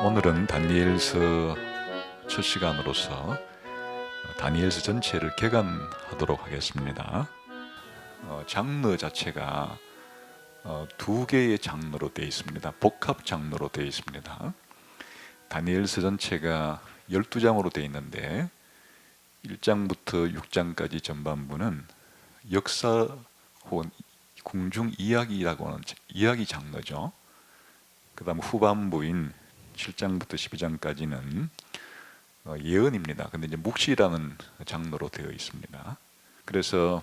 오늘은 다니엘서 첫 시간으로서 다니엘서 전체를 개관하도록 하겠습니다. 장르 자체가 두 개의 장르로 되어 있습니다. 복합 장르로 되어 있습니다. 다니엘서 전체가 12장으로 되어 있는데 1장부터 6장까지 전반부는 역사 혹은 궁중 이야기라고 하는 이야기 장르죠. 그 다음 후반부인 7장부터 12장까지는 예언입니다. 근데 이제 묵시라는 장르로 되어 있습니다. 그래서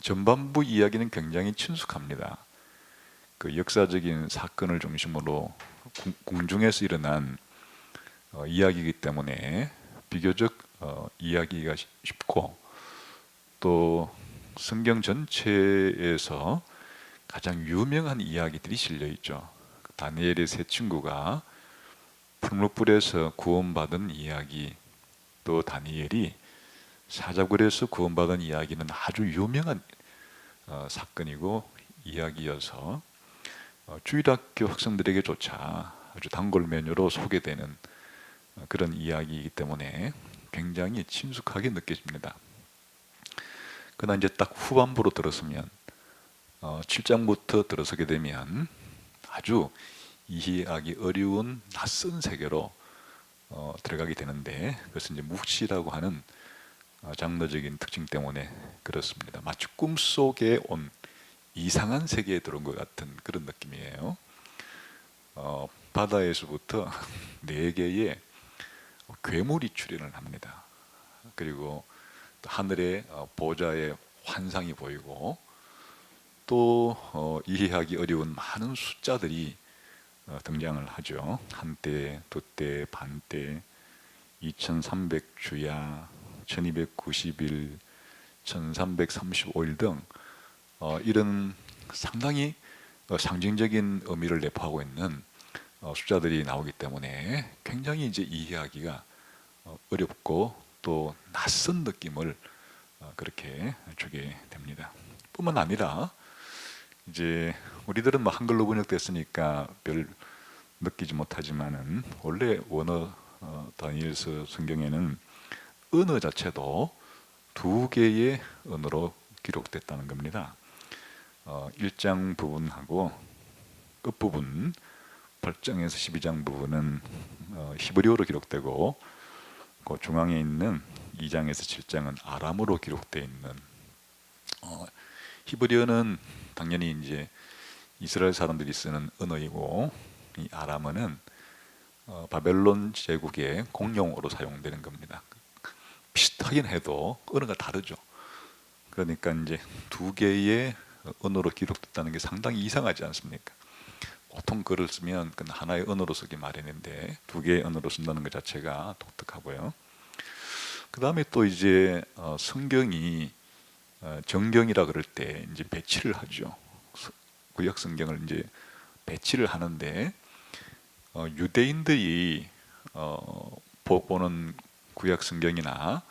전반부 이야기는 굉장히 친숙합니다. 그 역사적인 사건을 중심으로 궁중에서 일어난 이야기이기 때문에 비교적 이야기가 쉽고, 또 성경 전체에서 가장 유명한 이야기들이 실려 있죠. 다니엘의 세 친구가 풀무불에서 구원받은 이야기, 또 다니엘이 사자굴에서 구원받은 이야기는 아주 유명한 사건이고 이야기여서 주일학교 학생들에게조차 아주 단골 메뉴로 소개되는 그런 이야기이기 때문에 굉장히 친숙하게 느껴집니다. 그러나 이제 딱 후반부로 들어서면 7장부터 들어서게 되면 아주 이해하기 어려운 낯선 세계로 들어가게 되는데, 그것은 이제 묵시라고 하는 장르적인 특징 때문에 그렇습니다. 마치 꿈속에 온 이상한 세계에 들어온 것 같은 그런 느낌이에요. 바다에서부터 4개의 괴물이 출현을 합니다. 그리고 또 하늘의 보좌의 환상이 보이고, 또 이해하기 어려운 많은 숫자들이 등장을 하죠. 한때, 두때, 반때, 2300주야, 1290일, 1335일 등 이런 상당히 상징적인 의미를 내포하고 있는 숫자들이 나오기 때문에 굉장히 이제 이해하기가 어렵고 또 낯선 느낌을 그렇게 주게 됩니다. 뿐만 아니라 이제 우리들은 뭐 한글로 번역됐으니까 별 느끼지 못하지만은 원래 원어 다니엘서 성경에는 언어 자체도 2개의 언어로 기록됐다는 겁니다. 1장 부분하고 끝부분 8장에서 12장 부분은 히브리어로 기록되고, 그 중앙에 있는 2장에서 7장은 아람어로 기록되어 있는, 히브리어는 당연히 이제 이스라엘 사람들이 쓰는 언어이고, 이 아람어는 바벨론 제국의 공용어로 사용되는 겁니다. 비슷하긴 해도 언어가 다르죠. 그러니까 이제 2개의 언어로 기록됐다는 게 상당히 이상하지 않습니까? 보통 글을 쓰면 그 하나의 언어로 쓰기 마련인데 2개의 언어로 쓴다는 것 자체가 독특하고요. 그 다음에 또 이제 성경이 정경이라 그럴 때 이제 배치를 하죠. 구약 성경을 이제 배치를 하는데, 유대인들이 보는 구약 성경이나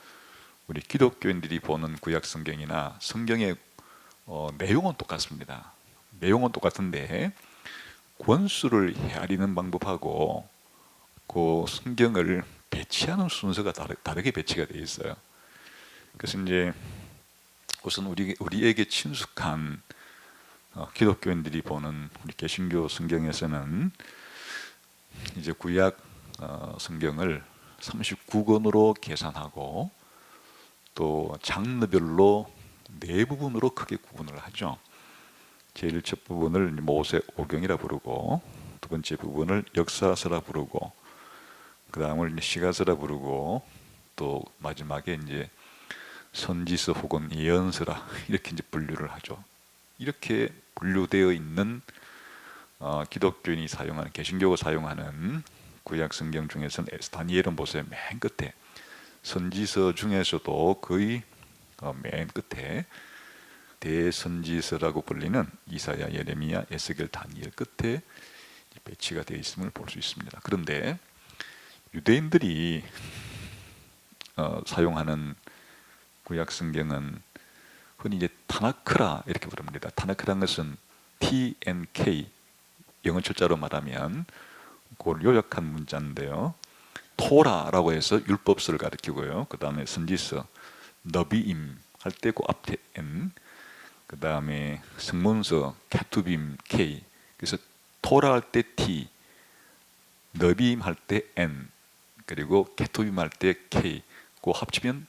우리 기독교인들이 보는 구약 성경이나 성경의 내용은 똑같습니다. 내용은 똑같은데 권수를 헤아리는 방법하고 그 성경을 배치하는 순서가 다르게 배치가 되어 있어요. 그래서 이제 우선 우리에게 친숙한 기독교인들이 보는 우리 개신교 성경에서는 이제 구약 성경을 39권으로 계산하고, 또 장르별로 4부분으로 크게 구분을 하죠. 제일 첫 부분을 모세오경이라 부르고, 두 번째 부분을 역사서라 부르고, 그 다음을 시가서라 부르고, 또 마지막에 이제 선지서 혹은 예언서라 이렇게 이제 분류를 하죠. 이렇게 분류되어 있는 기독교인이 사용하는, 개신교가 사용하는 구약 성경 중에서는 다니엘은 보세요. 맨 끝에, 선지서 중에서도 거의 맨 끝에 대선지서라고 불리는 이사야, 예레미야, 에스겔, 다니엘 끝에 배치가 되어 있음을 볼 수 있습니다. 그런데 유대인들이 사용하는 구약 성경은 흔히 이제 타나크라 이렇게 부릅니다. 타나크라는 것은 TNK, 영어 철자로 말하면 그걸 요약한 문자인데요. 토라라고 해서 율법서를 가리키고요. 그 다음에 선지서, 너비임 할 때 그 앞에 N, 그 다음에 성문서, 케투빔 K. 그래서 토라 할 때 T, 너비임 할 때 N, 그리고 케투빔 할 때 K. 그 합치면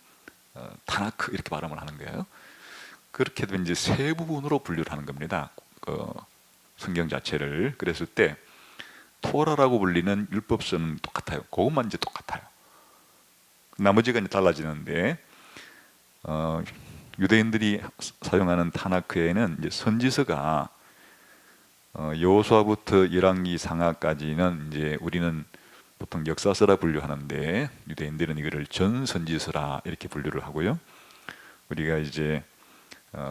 타나크 이렇게 발음을 하는 거예요. 그렇게 되면 이제 세 부분으로 분류를 하는 겁니다. 성경 자체를. 그랬을 때 토라라고 불리는 율법서는 똑같아요. 그것만 이제 똑같아요. 나머지가 이제 달라지는데, 유대인들이 사용하는 타나크에는 이제 선지서가 여호수아부터 열왕기 상하까지는 이제 우리는 보통 역사서라 분류하는데, 유대인들은 이거를 전선지서라 이렇게 분류를 하고요. 우리가 이제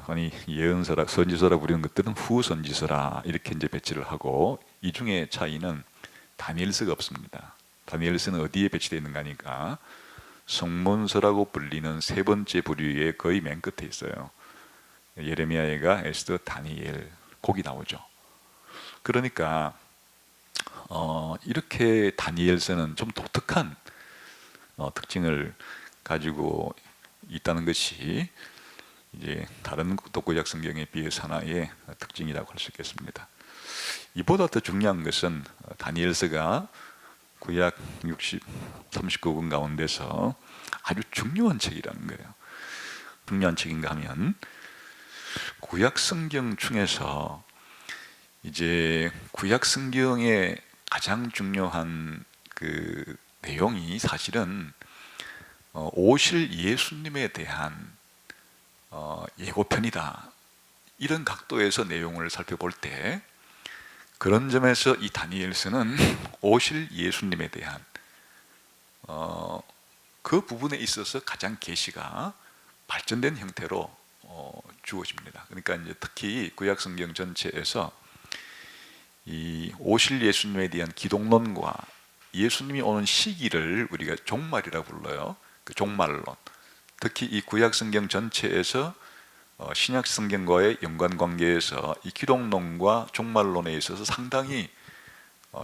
흔히 예언서라, 선지서라 부르는 것들은 후선지서라 이렇게 이제 배치를 하고, 이 중에 차이는 다니엘서가 없습니다. 다니엘서는 어디에 배치되어 있는가 하니까 성문서라고 불리는 세 번째 부류의 거의 맨 끝에 있어요. 예레미야가 에스더, 다니엘, 거기 나오죠. 그러니까 이렇게 다니엘서는 좀 독특한 특징을 가지고 있다는 것이 이제 다른 구약 성경에 비해서 하나의 특징이라고 할 수 있겠습니다. 이보다 더 중요한 것은 다니엘서가 구약 39권 가운데서 아주 중요한 책이라는 거예요. 중요한 책인가 하면, 구약 성경 중에서 이제 구약 성경의 가장 중요한 그 내용이 사실은 오실 예수님에 대한 예고편이다. 이런 각도에서 내용을 살펴볼 때, 그런 점에서 이 다니엘서는 오실 예수님에 대한 그 부분에 있어서 가장 계시가 발전된 형태로 주어집니다. 그러니까 이제 특히 구약 성경 전체에서 이 오실 예수님에 대한 기독론과 예수님이 오는 시기를 우리가 종말이라고 불러요. 그 종말론. 특히 이 구약 성경 전체에서 신약 성경과의 연관관계에서 이 기독론과 종말론에 있어서 상당히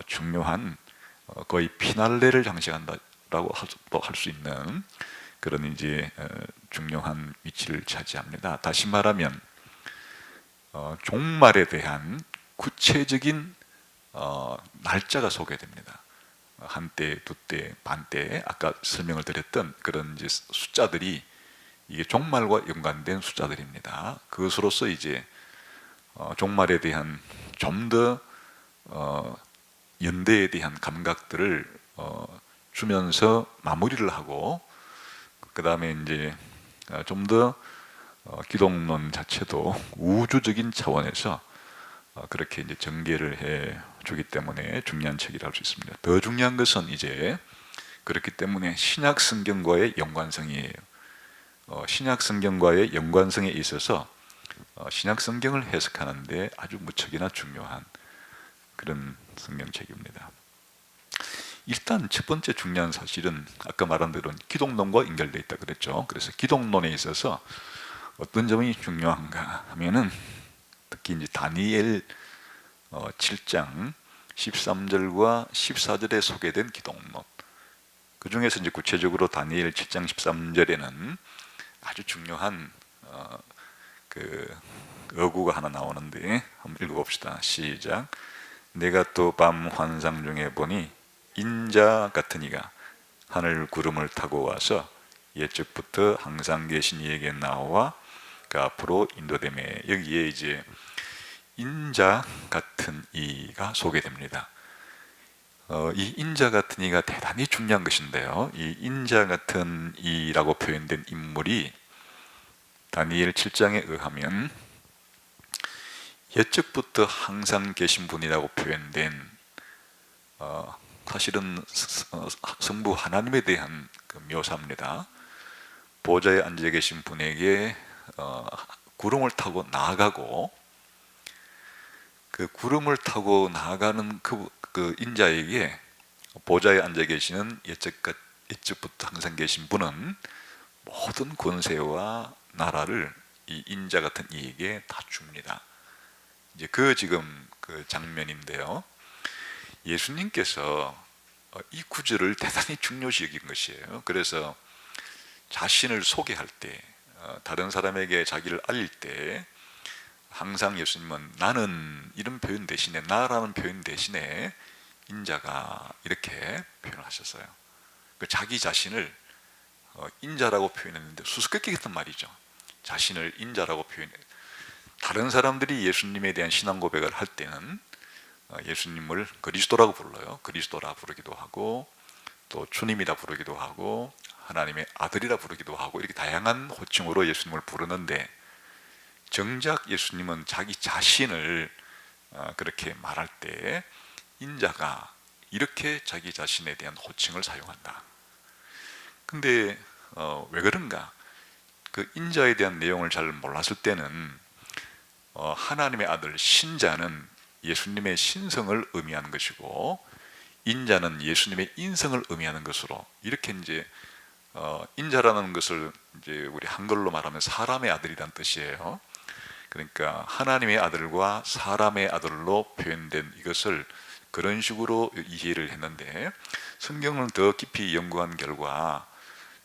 중요한, 거의 피날레를 장식한다라고 할 수 있는 그런 이제 중요한 위치를 차지합니다. 다시 말하면 종말에 대한 구체적인 날짜가 소개됩니다. 한때, 두때, 반때, 아까 설명을 드렸던 그런 이제 숫자들이 이게 종말과 연관된 숫자들입니다. 그것으로서 이제 종말에 대한 좀 더 연대에 대한 감각들을 주면서 마무리를 하고, 그 다음에 이제 좀 더 기독론 자체도 우주적인 차원에서 그렇게 이제 전개를 해 주기 때문에 중요한 책이라고 할 수 있습니다. 더 중요한 것은 이제 그렇기 때문에 신약 성경과의 연관성이에요. 신약 성경과의 연관성에 있어서 신약 성경을 해석하는데 아주 무척이나 중요한 그런 성경책입니다. 일단 첫 번째 중요한 사실은 아까 말한 대로 기독론과 연결되어 있다 그랬죠. 그래서 기독론에 있어서 어떤 점이 중요한가 하면은, 특히 이제 다니엘 7장 13절과 14절에 소개된 기독론, 그 중에서 이제 구체적으로 다니엘 7장 13절에는 아주 중요한 그 어구가 하나 나오는데 한번 읽어봅시다. 시작. 내가 또 밤 환상 중에 보니 인자 같은 이가 하늘 구름을 타고 와서 옛적부터 항상 계신 이에게 나와 그 앞으로 인도되매. 여기에 이제 인자 같은 이가 소개됩니다. 이 인자 같은 이가 대단히 중요한 것인데요, 이 인자 같은 이라고 표현된 인물이 다니엘 7장에 의하면 옛적부터 항상 계신 분이라고 표현된, 사실은 성부 하나님에 대한 그 묘사입니다. 보좌에 앉아 계신 분에게 구름을 타고 나아가고, 그 구름을 타고 나아가는 그 인자에게 보좌에 앉아 계시는 옛적부터 항상 계신 분은 모든 권세와 나라를 이 인자 같은 이에게 다 줍니다. 이제 지금 그 장면인데요, 예수님께서 이 구절을 대단히 중요시 여긴 것이에요. 그래서 자신을 소개할 때, 다른 사람에게 자기를 알릴 때 항상 예수님은 나는 이런 표현 대신에, 나라는 표현 대신에 인자가 이렇게 표현을 하셨어요. 자기 자신을 인자라고 표현했는데 수수께끼 같은 말이죠. 자신을 인자라고 표현해. 다른 사람들이 예수님에 대한 신앙 고백을 할 때는 예수님을 그리스도라고 불러요. 그리스도라 부르기도 하고, 또 주님이라 부르기도 하고, 하나님의 아들이라 부르기도 하고, 이렇게 다양한 호칭으로 예수님을 부르는데, 정작 예수님은 자기 자신을 그렇게 말할 때 인자가 이렇게 자기 자신에 대한 호칭을 사용한다. 근데 왜 그런가? 그 인자에 대한 내용을 잘 몰랐을 때는 하나님의 아들 신자는 예수님의 신성을 의미하는 것이고, 인자는 예수님의 인성을 의미하는 것으로, 이렇게 이제 인자라는 것을 이제 우리 한글로 말하면 사람의 아들이란 뜻이에요. 그러니까 하나님의 아들과 사람의 아들로 표현된 이것을 그런 식으로 이해를 했는데, 성경을 더 깊이 연구한 결과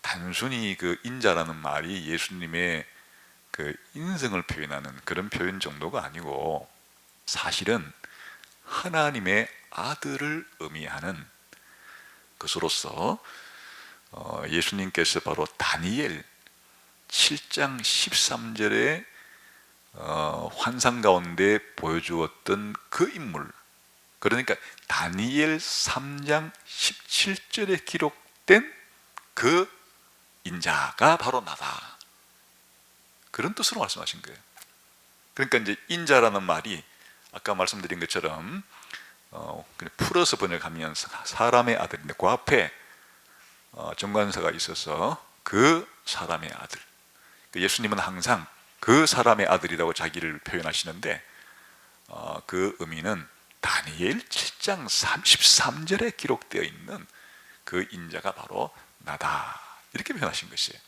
단순히 그 인자라는 말이 예수님의 그 인성을 표현하는 그런 표현 정도가 아니고, 사실은 하나님의 아들을 의미하는 것으로서 예수님께서 바로 다니엘 7장 13절에 환상 가운데 보여주었던 그 인물, 그러니까 다니엘 3장 17절에 기록된 그 인자가 바로 나다, 그런 뜻으로 말씀하신 거예요. 그러니까 이제 인자라는 말이 아까 말씀드린 것처럼 풀어서 번역하면 사람의 아들인데, 그 앞에 정관사가 있어서 그 사람의 아들. 예수님은 항상 그 사람의 아들이라고 자기를 표현하시는데, 그 의미는 다니엘 7장 33절에 기록되어 있는 그 인자가 바로 나다, 이렇게 표현하신 것이에요.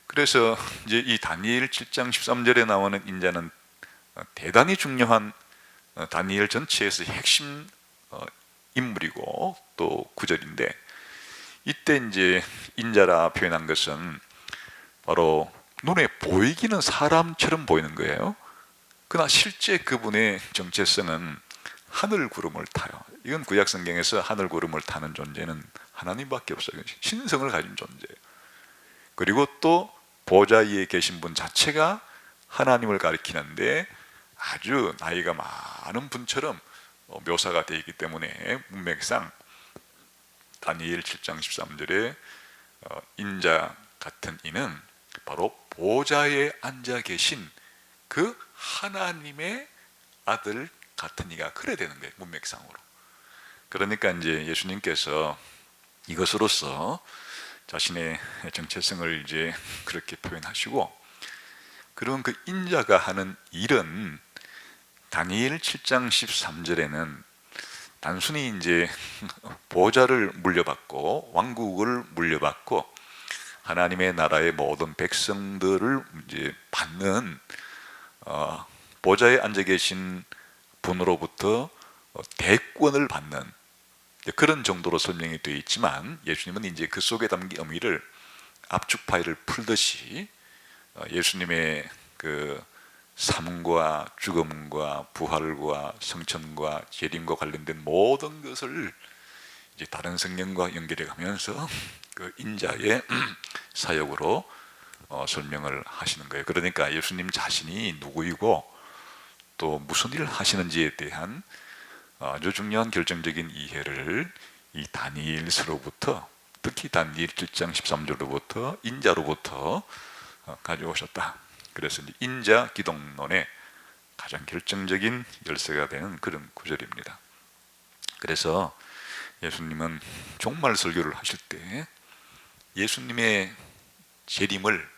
그래서 이제 이 다니엘 7장 13절에 나오는 인자는 대단히 중요한 다니엘 전체에서 핵심 인물이고 또 구절인데, 이때 이제 인자라 표현한 것은 바로 눈에 보이기는 사람처럼 보이는 거예요. 그러나 실제 그분의 정체성은 하늘 구름을 타요. 이건 구약 성경에서 하늘 구름을 타는 존재는 하나님밖에 없어요. 신성을 가진 존재예요. 그리고 또 보좌 위에 계신 분 자체가 하나님을 가리키는데 아주 나이가 많은 분처럼 묘사가 되어 있기 때문에, 문맥상 다니엘 7장 13절에 인자 같은 이는 바로 보좌에 앉아 계신 그 하나님의 아들 같은 이가, 그래 되는 거예요, 문맥상으로. 그러니까 이제 예수님께서 이것으로서 자신의 정체성을 이제 그렇게 표현하시고, 그런 그 인자가 하는 일은 다니엘 7장 13절에는 단순히 이제 보좌를 물려받고 왕국을 물려받고 하나님의 나라의 모든 백성들을 이제 받는 보좌에 앉아 계신 분으로부터 대권을 받는 그런 정도로 설명이 되어 있지만, 예수님은 이제 그 속에 담긴 의미를 압축 파일을 풀듯이 예수님의 그 삶과 죽음과 부활과 성천과 재림과 관련된 모든 것을 이제 다른 성경과 연결해 가면서 그 인자의 사역으로 설명을 하시는 거예요. 그러니까 예수님 자신이 누구이고 또 무슨 일을 하시는지에 대한 아주 중요한 결정적인 이해를 이 다니엘서로부터, 특히 다니엘 7장 13절로부터 인자로부터 가져오셨다. 그래서 이제 인자 기독론의 가장 결정적인 열쇠가 되는 그런 구절입니다. 그래서 예수님은 종말 설교를 하실 때 예수님의 재림을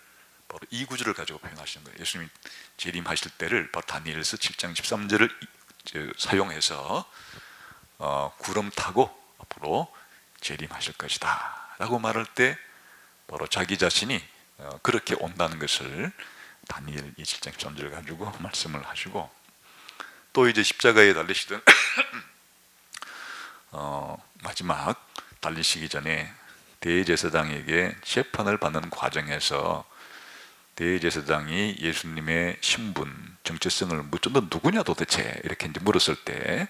바로 이 구절을 가지고 표현하시는 거예요. 예수님이 재림하실 때를 바로 다니엘서 7장 13절을 사용해서 구름 타고 앞으로 재림하실 것이다 라고 말할 때 바로 자기 자신이 그렇게 온다는 것을 다니엘 7장 13절을 가지고 말씀을 하시고, 또 이제 십자가에 달리시던 마지막 달리시기 전에 대제사장에게 재판을 받는 과정에서 대제사장이 예수님의 신분, 정체성을 묻죠. 너 누구냐 도대체? 이렇게 이제 물었을 때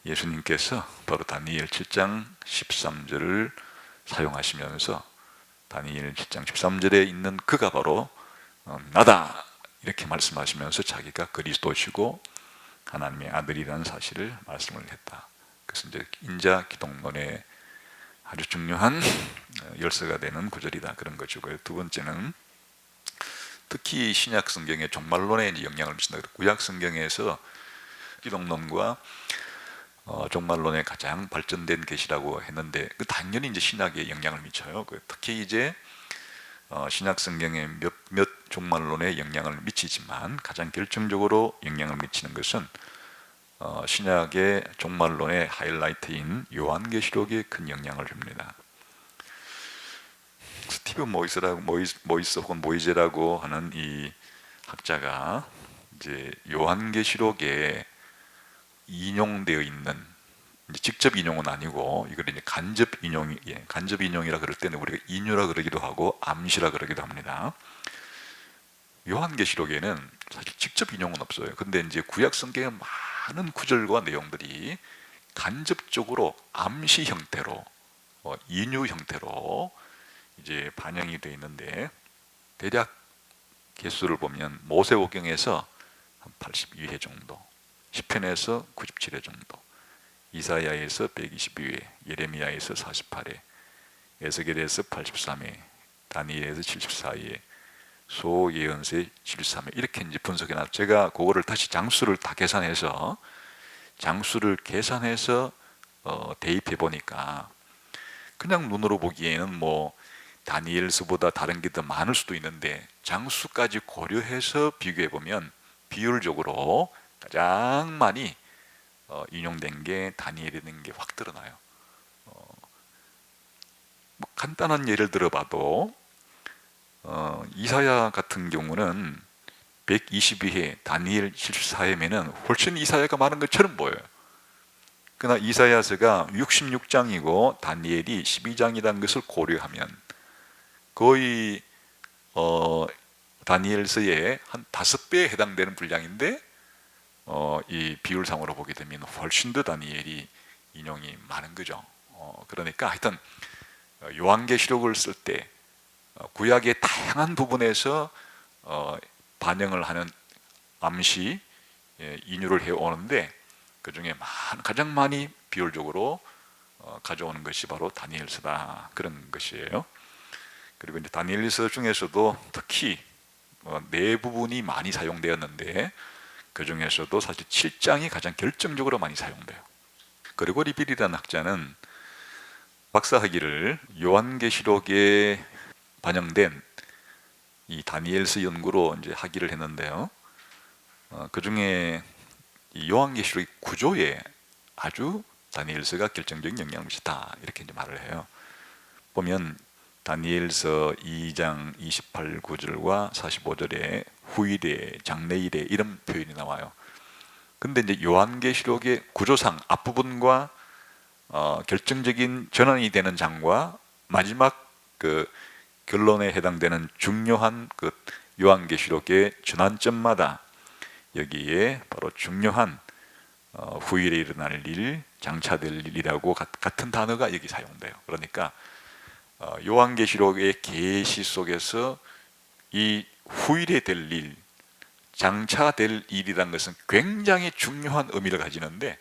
예수님께서 바로 다니엘 7장 13절을 사용하시면서 다니엘 7장 13절에 있는 그가 바로 나다 이렇게 말씀하시면서 자기가 그리스도시고 하나님의 아들이라는 사실을 말씀을 했다. 그래서 이제 인자 기독론의 아주 중요한 열쇠가 되는 구절이다 그런 것이고요. 두 번째는 특히 신약 성경의 종말론에 이제 영향을 미친다. 구약 성경에서 기독론과 종말론에 가장 발전된 계시라고 했는데 당연히 이제 신약에 영향을 미쳐요. 특히 이제 신약 성경의 몇몇 종말론에 영향을 미치지만 가장 결정적으로 영향을 미치는 것은 신약의 종말론의 하이라이트인 요한계시록에 큰 영향을 줍니다. 스티븐 모이스 혹은 모이제라고 하는 이 학자가 이제 요한계시록에 인용되어 있는, 이제 직접 인용은 아니고 이걸 이제 간접 인용이라 그럴 때는 우리가 인유라 그러기도 하고 암시라 그러기도 합니다. 요한계시록에는 사실 직접 인용은 없어요. 근데 이제 구약 성경의 많은 구절과 내용들이 간접적으로 암시 형태로, 인유 형태로 이제 반영이 되어 있는데, 대략 개수를 보면 모세오경에서 한 82회 정도, 시편에서 97회 정도, 이사야에서 122회, 예레미야에서 48회, 에스겔에서 83회, 다니엘에서 74회, 소예언서에 73회 이렇게 이제 분석해 놨. 제가 그거를 다시 장수를 계산해서 대입해 보니까 그냥 눈으로 보기에는 뭐 다니엘서보다 다른 게 더 많을 수도 있는데 장수까지 고려해서 비교해 보면 비율적으로 가장 많이 인용된 게 다니엘이라는 게 확 드러나요. 뭐 간단한 예를 들어봐도 이사야 같은 경우는 122회, 다니엘 74회면은 훨씬 이사야가 많은 것처럼 보여요. 그러나 이사야서가 66장이고 다니엘이 12장이라는 것을 고려하면 거의 다니엘서의 한 5배에 해당되는 분량인데 이 비율상으로 보게 되면 훨씬 더 다니엘이 인용이 많은 거죠. 그러니까 하여튼 요한계시록을 쓸 때 구약의 다양한 부분에서 반영을 하는 암시 인유를 해오는데 그 중에 가장 많이 비율적으로 가져오는 것이 바로 다니엘서다 그런 것이에요. 그리고 이제 다니엘서 중에서도 특히 네 부분이 많이 사용되었는데 그 중에서도 사실 7장이 가장 결정적으로 많이 사용돼요. 그리고리 빌이라는 학자는 박사학위를 요한계시록에 반영된 이 다니엘서 연구로 이제 학위를 했는데요. 그 중에 이 요한계시록의 구조에 아주 다니엘서가 결정적인 영향을 미쳤다 이렇게 이제 말을 해요. 보면 다니엘서 2장 28구절과 45절에 후일에, 장래일에 이런 표현이 나와요. 근데 이제 요한계시록의 구조상 앞부분과 결정적인 전환이 되는 장과 마지막 그 결론에 해당되는 중요한 그 요한계시록의 전환점마다 여기에 바로 중요한 후일에 일어날 일, 장차될 일이라고 같은 단어가 여기 사용돼요. 그러니까 요한계시록의 계시 속에서 이 후일에 될 일, 장차될 일이라는 것은 굉장히 중요한 의미를 가지는데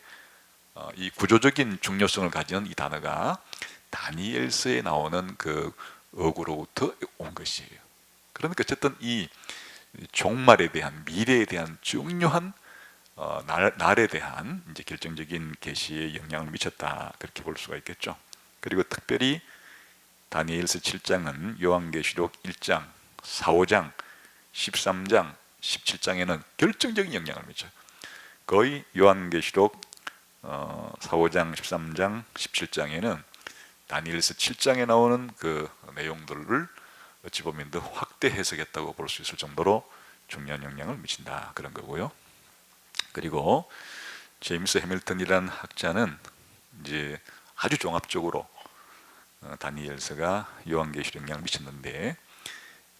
이 구조적인 중요성을 가지는 이 단어가 다니엘서에 나오는 그 어구로부터 온 것이에요. 그러니까 어쨌든 이 종말에 대한, 미래에 대한 중요한 날에 대한 이제 결정적인 계시에 영향을 미쳤다 그렇게 볼 수가 있겠죠. 그리고 특별히 다니엘서 7장은 요한계시록 1장, 4, 5장, 13장, 17장에는 결정적인 영향을 미쳐요. 거의 요한계시록 4, 5장, 13장, 17장에는 다니엘서 7장에 나오는 그 내용들을 어찌 보면 더 확대 해석했다고 볼 수 있을 정도로 중요한 영향을 미친다 그런 거고요. 그리고 제임스 해밀턴이라는 학자는 이제 아주 종합적으로 다니엘서가 요한계시록 영향을 미쳤는데,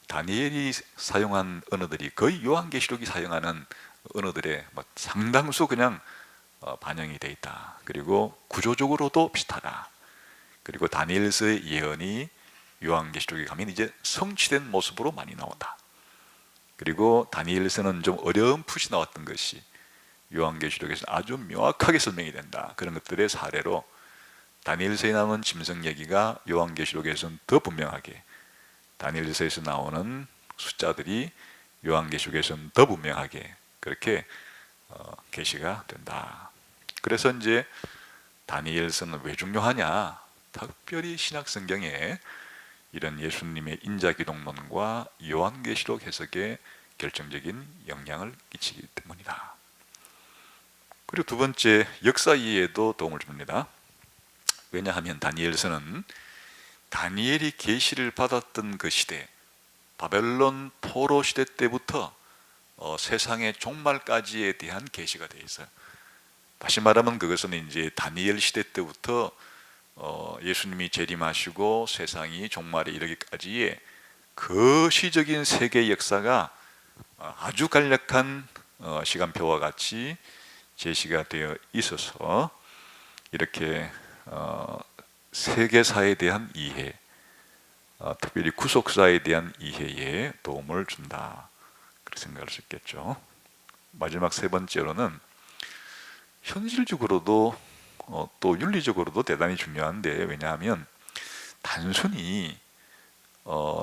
다니엘이 사용한 언어들이 거의 요한계시록이 사용하는 언어들의 상당수 그냥 반영이 돼 있다. 그리고 구조적으로도 비슷하다. 그리고 다니엘서의 예언이 요한계시록에 가면 이제 성취된 모습으로 많이 나온다. 그리고 다니엘서는 좀 어렴풋이 나왔던 것이 요한계시록에서 아주 명확하게 설명이 된다. 그런 것들의 사례로 다니엘서에 나오는 짐승 얘기가 요한계시록에서는 더 분명하게, 다니엘서에서 나오는 숫자들이 요한계시록에서는 더 분명하게 그렇게 계시가 된다. 그래서 이제 다니엘서는 왜 중요하냐? 특별히 신약 성경에 이런 예수님의 인자기록론과 요한계시록 해석에 결정적인 영향을 끼치기 때문이다. 그리고 두 번째, 역사 이해에도 도움을 줍니다. 왜냐하면 다니엘서는 다니엘이 계시를 받았던 그 시대, 바벨론 포로 시대 때부터 세상의 종말까지에 대한 계시가 되어 있어요. 다시 말하면 그것은 이제 다니엘 시대 때부터 예수님이 재림하시고 세상이 종말에 이르기까지의 거시적인 세계 역사가 아주 간략한 시간표와 같이 제시가 되어 있어서 이렇게 세계사에 대한 이해, 특별히 구속사에 대한 이해에 도움을 준다, 그렇게 생각할 수 있겠죠. 마지막 세 번째로는 현실적으로도 또 윤리적으로도 대단히 중요한데, 왜냐하면 단순히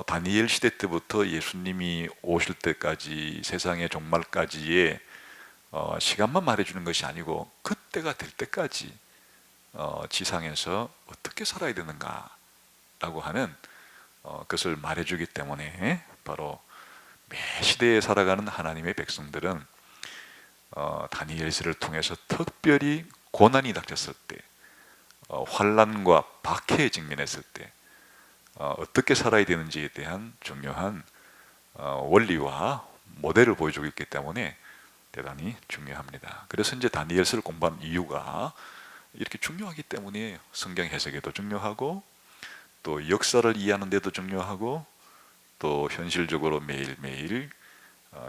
다니엘 시대 때부터 예수님이 오실 때까지 세상의 종말까지의 시간만 말해주는 것이 아니고 그때가 될 때까지 지상에서 어떻게 살아야 되는가 라고 하는 그것을 말해주기 때문에, 바로 매 시대에 살아가는 하나님의 백성들은 다니엘서를 통해서 특별히 고난이 닥쳤을 때, 환난과 박해에 직면했을 때 어떻게 살아야 되는지에 대한 중요한 원리와 모델을 보여주고 있기 때문에 대단히 중요합니다. 그래서 이제 다니엘서를 공부한 이유가 이렇게 중요하기 때문에 성경 해석에도 중요하고, 또 역사를 이해하는 데도 중요하고, 또 현실적으로 매일매일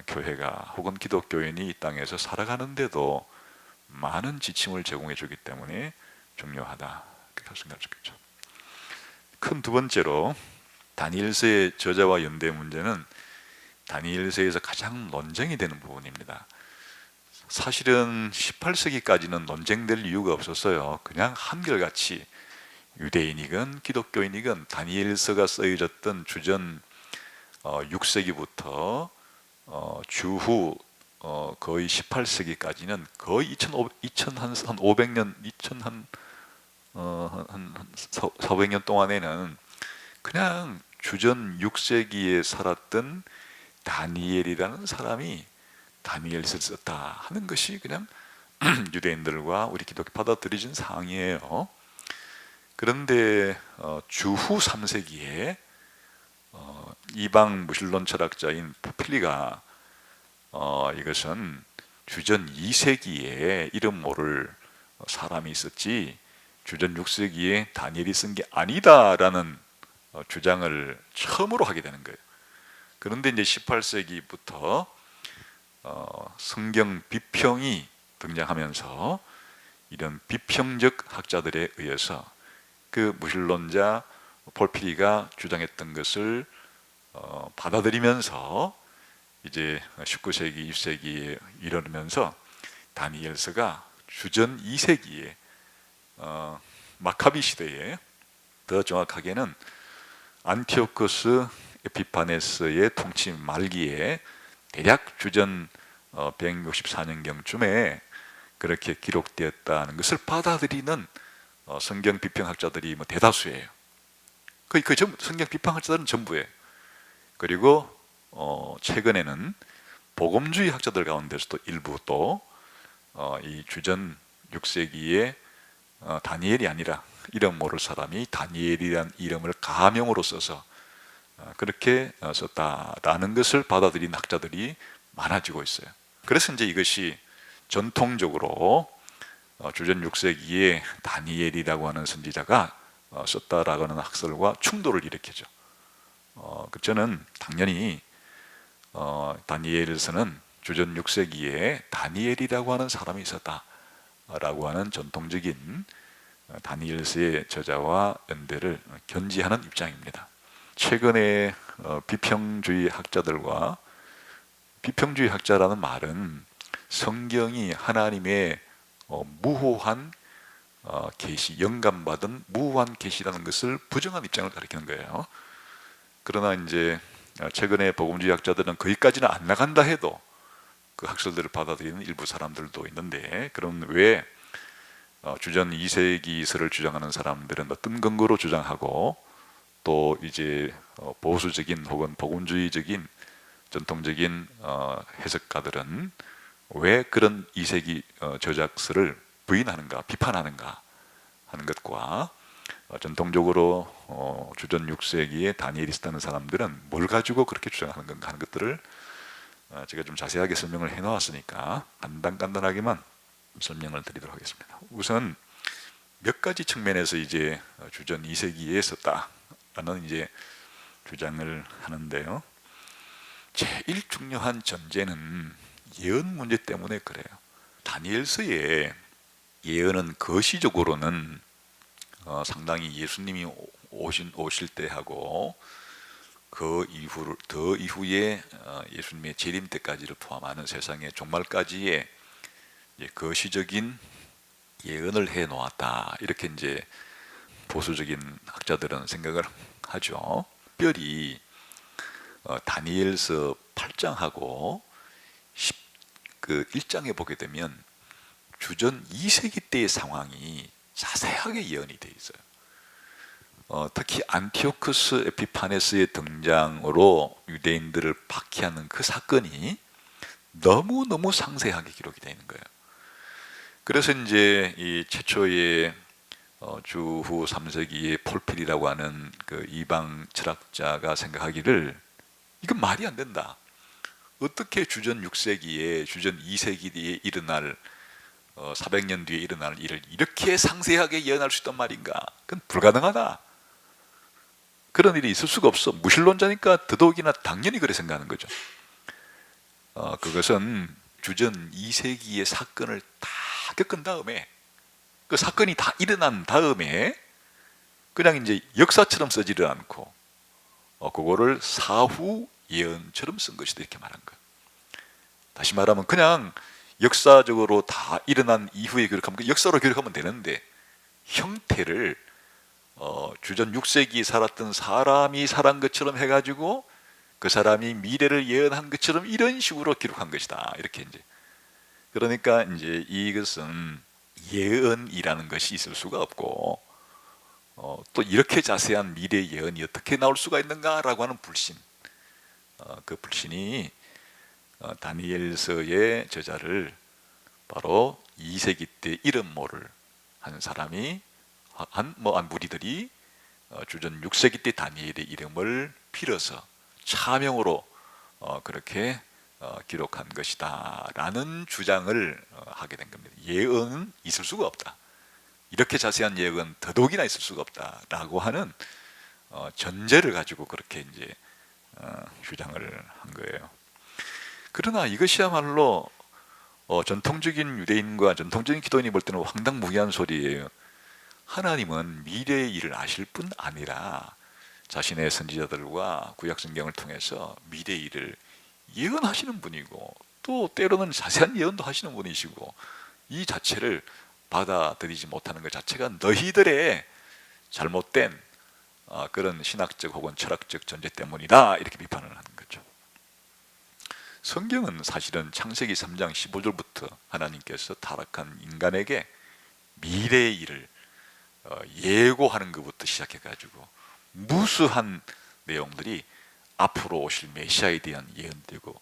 교회가 혹은 기독교인이 이 땅에서 살아가는데도 많은 지침을 제공해 주기 때문에 중요하다, 그렇게 생각할 수 있겠죠. 큰 두 번째로, 다니엘서의 저자와 연대 문제는 다니엘서에서 가장 논쟁이 되는 부분입니다. 사실은 18세기까지는 논쟁될 이유가 없었어요. 그냥 한결같이 유대인이건 기독교인이건 다니엘서가 쓰여졌던 주전 6세기부터 주후 거의 18세기까지는 거의 2500년, 400년 동안에는 그냥 주전 6세기에 살았던 다니엘이라는 사람이 다니엘서를 썼다 하는 것이 그냥 유대인들과 우리 기독교 받아들여진 사항이에요. 그런데 주후 3세기에 이방 무신론 철학자인 포필리가 이것은 주전 2세기에 이름 모를 사람이 있었지 주전 6세기에 다니엘이 쓴 게 아니다라는 주장을 처음으로 하게 되는 거예요. 그런데 이제 18세기부터 성경 비평이 등장하면서 이런 비평적 학자들에 의해서 그 무신론자 폴피리가 주장했던 것을 받아들이면서 이제 19세기, 20세기에 이르면서 다니엘서가 주전 2세기에 마카비 시대에, 더 정확하게는 안티오코스 에피파네스의 통치 말기에 대략 주전 164년경쯤에 그렇게 기록되었다는 것을 받아들이는 성경 비평학자들이 대다수예요. 거의 성경 비평학자들은 전부예요. 그리고 최근에는 복음주의 학자들 가운데서도 일부 또 이 주전 6세기에 다니엘이 아니라 이름 모를 사람이 다니엘이라는 이름을 가명으로 써서 그렇게 썼다라는 것을 받아들인 학자들이 많아지고 있어요. 그래서 이제 이것이 전통적으로 주전 6세기에 다니엘이라고 하는 선지자가 썼다라고 하는 학설과 충돌을 일으키죠. 저는 당연히 다니엘서는 주전 6세기에 다니엘이라고 하는 사람이 있었다라고 하는 전통적인 다니엘서의 저자와 연대를 견지하는 입장입니다. 최근에 비평주의 학자들과, 비평주의 학자라는 말은 성경이 하나님의 무호한 계시, 영감받은 무호한 계시라는 것을 부정한 입장을 가리키는 거예요. 그러나 이제 최근에 복음주의 학자들은 거기까지는 안 나간다 해도 그 학설들을 받아들이는 일부 사람들도 있는데, 그럼 왜 주전 2세기서를 주장하는 사람들은 어떤 근거로 주장하고, 또 이제 보수적인 혹은 복음주의적인 전통적인 해석가들은 왜 그런 2세기 저작서를 부인하는가, 비판하는가 하는 것과, 전통적으로 주전 6세기에 다니엘이 있었다는 사람들은 뭘 가지고 그렇게 주장하는 건가 하는 것들을 제가 좀 자세하게 설명을 해 놓았으니까 간단하게만 설명을 드리도록 하겠습니다. 우선 몇 가지 측면에서 이제 주전 2세기에 썼다라는 이제 주장을 하는데요. 제일 중요한 전제는 예언 문제 때문에 그래요. 다니엘서의 예언은 거시적으로는 상당히 예수님이 오실 때하고 그 이후에 예수님의 재림 때까지를 포함하는 세상의 종말까지의 거시적인 예언을 해 놓았다, 이렇게 이제 보수적인 학자들은 생각을 하죠. 특별히 다니엘서 8장하고 1장에 보게 되면 주전 2세기 때의 상황이 자세하게 예언이 되어 있어요. 특히 안티오쿠스 에피파네스의 등장으로 유대인들을 박해하는 그 사건이 너무너무 상세하게 기록이 되어 있는 거예요. 그래서 이제 이 최초의 주후 3세기의 폴필이라고 하는 그 이방 철학자가 생각하기를 이건 말이 안 된다. 어떻게 주전 6세기에 주전 2세기 뒤에 일어날 400년 뒤에 일어날 일을 이렇게 상세하게 예언할 수 있단 말인가? 그건 불가능하다. 그런 일이 있을 수가 없어. 무신론자니까 더더욱이나 당연히 그래 생각하는 거죠. 그것은 주전 2세기의 사건을 다 겪은 다음에, 그 사건이 다 일어난 다음에 그냥 이제 역사처럼 쓰지를 않고 그거를 사후 예언처럼 쓴 것이다, 이렇게 말한 거예요. 다시 말하면 그냥 역사적으로 다 일어난 이후에 기록하면 역사로 기록하면 되는데, 형태를 주전 6세기 살았던 사람이 살은 것처럼 해가지고 그 사람이 미래를 예언한 것처럼 이런 식으로 기록한 것이다, 이렇게 이제. 그러니까 이제 이것은 예언이라는 것이 있을 수가 없고, 또 이렇게 자세한 미래 예언이 어떻게 나올 수가 있는가라고 하는 불신, 그 불신이 다니엘서의 저자를 바로 2세기 때 이름 모를 한 사람이 한 무리들이 주전 6세기 때 다니엘의 이름을 빌어서 차명으로 그렇게 기록한 것이다 라는 주장을 하게 된 겁니다. 예언은 있을 수가 없다, 이렇게 자세한 예언은 더더욱이나 있을 수가 없다 라고 하는 전제를 가지고 그렇게 이제 주장을 한 거예요. 그러나 이것이야말로 전통적인 유대인과 전통적인 기독인이 볼 때는 황당무계한 소리예요. 하나님은 미래의 일을 아실 뿐 아니라 자신의 선지자들과 구약성경을 통해서 미래의 일을 예언하시는 분이고, 또 때로는 자세한 예언도 하시는 분이시고, 이 자체를 받아들이지 못하는 것 자체가 너희들의 잘못된 그런 신학적 혹은 철학적 전제 때문이다, 이렇게 비판을 하는 거죠. 성경은 사실은 창세기 3장 15절부터 하나님께서 타락한 인간에게 미래의 일을 예고하는 것부터 시작해가지고 무수한 내용들이 앞으로 오실 메시아에 대한 예언되고,